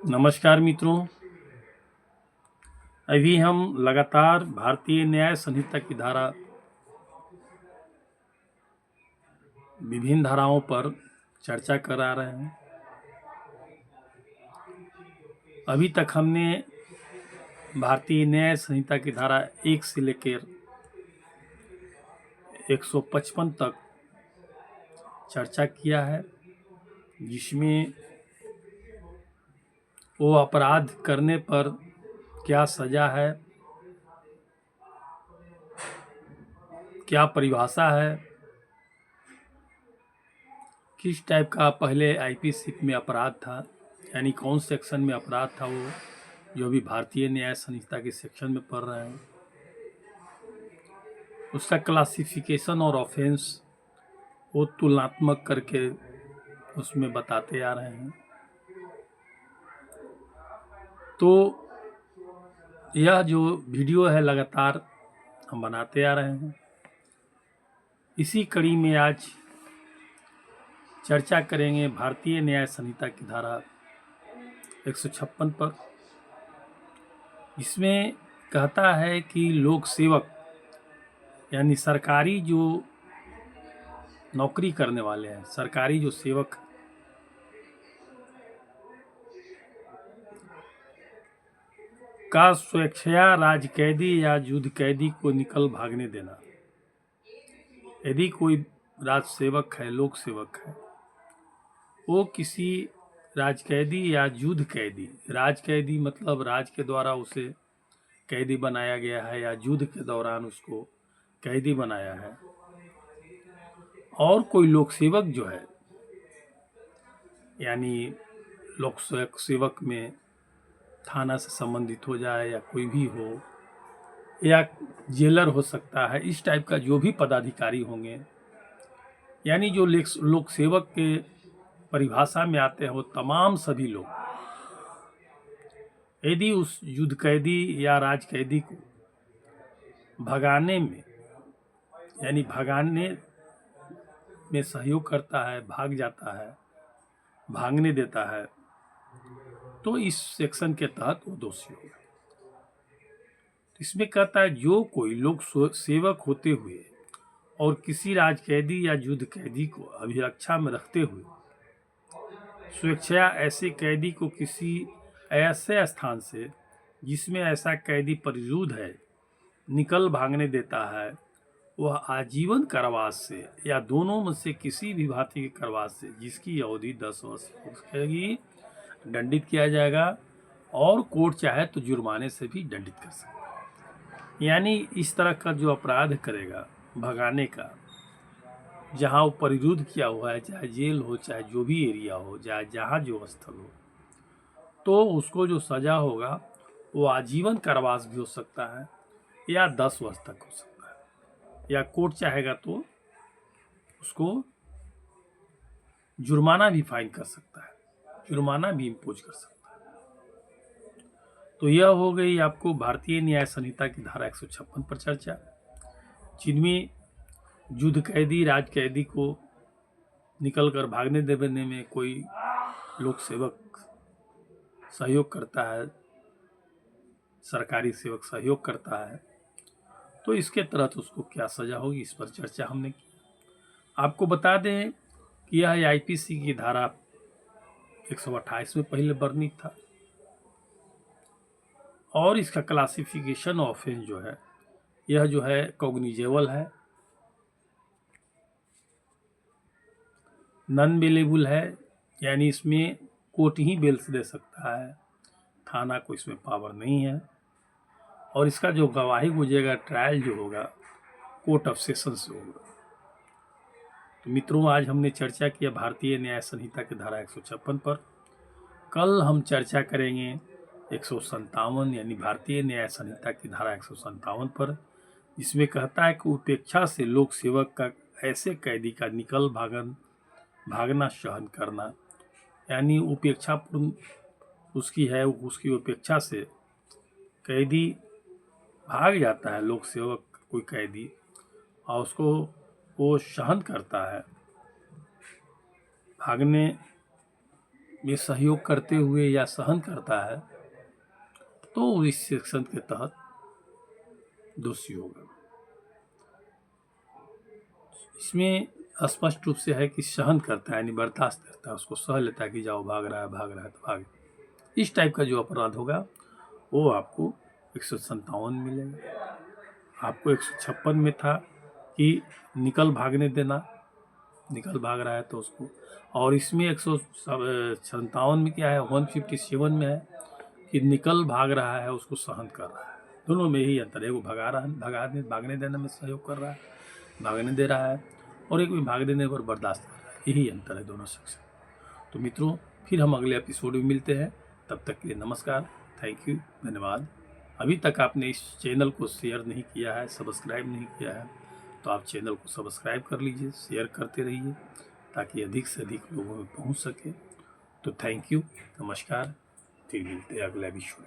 नमस्कार मित्रों। अभी हम लगातार भारतीय न्याय संहिता की धारा विभिन्न धाराओं पर चर्चा करा रहे हैं। अभी तक हमने भारतीय न्याय संहिता की धारा 1 से लेकर 155 तक चर्चा किया है, जिसमें वो अपराध करने पर क्या सज़ा है, क्या परिभाषा है, किस टाइप का पहले आईपीसी में अपराध था, यानी कौन सेक्शन में अपराध था, वो जो भी भारतीय न्याय संहिता के सेक्शन में पढ़ रहे हैं उसका क्लासिफिकेशन और ऑफेंस वो तुलनात्मक करके उसमें बताते आ रहे हैं। तो यह जो वीडियो है लगातार हम बनाते आ रहे हैं। इसी कड़ी में आज चर्चा करेंगे भारतीय न्याय संहिता की धारा 156 पर। इसमें कहता है कि लोक सेवक यानी सरकारी जो नौकरी करने वाले हैं, सरकारी जो सेवक का स्वेच्छया राज कैदी या युद्ध कैदी को निकल भागने देना। यदि कोई राज सेवक है, लोक सेवक है, वो किसी राज कैदी या युद्ध कैदी, राज कैदी मतलब राज के द्वारा उसे कैदी बनाया गया है या युद्ध के दौरान उसको कैदी बनाया है, और कोई लोक सेवक जो है यानी लोक सेवक में थाना से संबंधित हो जाए या कोई भी हो, या जेलर हो सकता है, इस टाइप का जो भी पदाधिकारी होंगे, यानी जो लोक सेवक के परिभाषा में आते हैं वो तमाम सभी लोग, यदि उस युद्ध कैदी या राज कैदी को भगाने में यानी भगाने में सहयोग करता है, भाग जाता है, भागने देता है, तो इस सेक्शन के तहत वो दोषी होगा। इसमें कहता है जो कोई लोक सेवक होते हुए और किसी राज कैदी या युद्ध कैदी को अभिरक्षा में रखते हुए स्वेच्छया ऐसे कैदी को किसी ऐसे स्थान से जिसमें ऐसा कैदी परिरूध है निकल भागने देता है, वह आजीवन कारावास से या दोनों में से किसी भी भांति के कारावास से जिसकी अवधि 10 वर्ष होगी दंडित किया जाएगा, और कोर्ट चाहे तो जुर्माने से भी दंडित कर सकता है। यानी इस तरह का जो अपराध करेगा भगाने का, जहाँ वो परिरुद्ध किया हुआ है, चाहे जेल हो, चाहे जो भी एरिया हो, चाहे जहाँ जो स्थल हो, तो उसको जो सज़ा होगा वो आजीवन कारावास भी हो सकता है या 10 वर्ष तक हो सकता है, या कोर्ट चाहेगा तो उसको जुर्माना भी फाइन कर सकता है, जुर्माना भी इम्पोज कर सकता है। तो यह हो गई आपको भारतीय न्याय संहिता की धारा 156 पर चर्चा, जिनमें युद्ध कैदी राज कैदी को निकल कर भागने देने में कोई लोक सेवक सहयोग करता है, सरकारी सेवक सहयोग करता है, तो इसके तहत उसको क्या सज़ा होगी, इस पर चर्चा हमने की। आपको बता दें कि यह आईपीसी की धारा 128 में पहले वर्णित था, और इसका क्लासिफिकेशन ऑफेंस जो है यह जो है कॉग्निजेबल है, नॉन बेलेबल है, यानी इसमें कोर्ट ही बेल दे सकता है, थाना को इसमें पावर नहीं है, और इसका जो गवाही गुजरेगा, ट्रायल जो होगा, कोर्ट ऑफ सेशन से होगा। तो मित्रों, आज हमने चर्चा किया भारतीय न्याय संहिता की धारा 156 पर। कल हम चर्चा करेंगे 157 यानी भारतीय न्याय संहिता की धारा 157 पर, जिसमें कहता है कि उपेक्षा से लोक सेवक का ऐसे कैदी का निकल भागना सहन करना, यानी उपेक्षापूर्ण उसकी है, उसकी उपेक्षा से कैदी भाग जाता है, लोक सेवक कोई कैदी, और उसको वो सहन करता है, भागने में सहयोग करते हुए या सहन करता है तो इस सेक्शन के तहत दोषी होगा। इसमें स्पष्ट रूप से है कि सहन करता है यानी बर्दाश्त करता है, उसको सह लेता है कि जाओ भाग रहा है तो भाग। इस टाइप का जो अपराध होगा वो आपको 157 मिलेगा। आपको 156 में था कि निकल भागने देना, निकल भाग रहा है तो उसको, और इसमें 157 में क्या है, 157 में है कि निकल भाग रहा है उसको सहन कर रहा है। दोनों में ही अंतर है, वो भगा रहा है, भागने देने में सहयोग कर रहा है, भागने दे रहा है, और एक भी भाग देने पर बर्दाश्त कर रहा है। यही अंतर है दोनों सेक्शन। तो मित्रों, फिर हम अगले एपिसोड में मिलते हैं। तब तक के लिए नमस्कार, थैंक यू, धन्यवाद। अभी तक आपने इस चैनल को शेयर नहीं किया है, सब्सक्राइब नहीं किया है, तो आप चैनल को सब्सक्राइब कर लीजिए, शेयर करते रहिए ताकि अधिक से अधिक लोगों में पहुंच सके। तो थैंक यू, नमस्कार, फिर मिलते हैं अगले एपिसोड।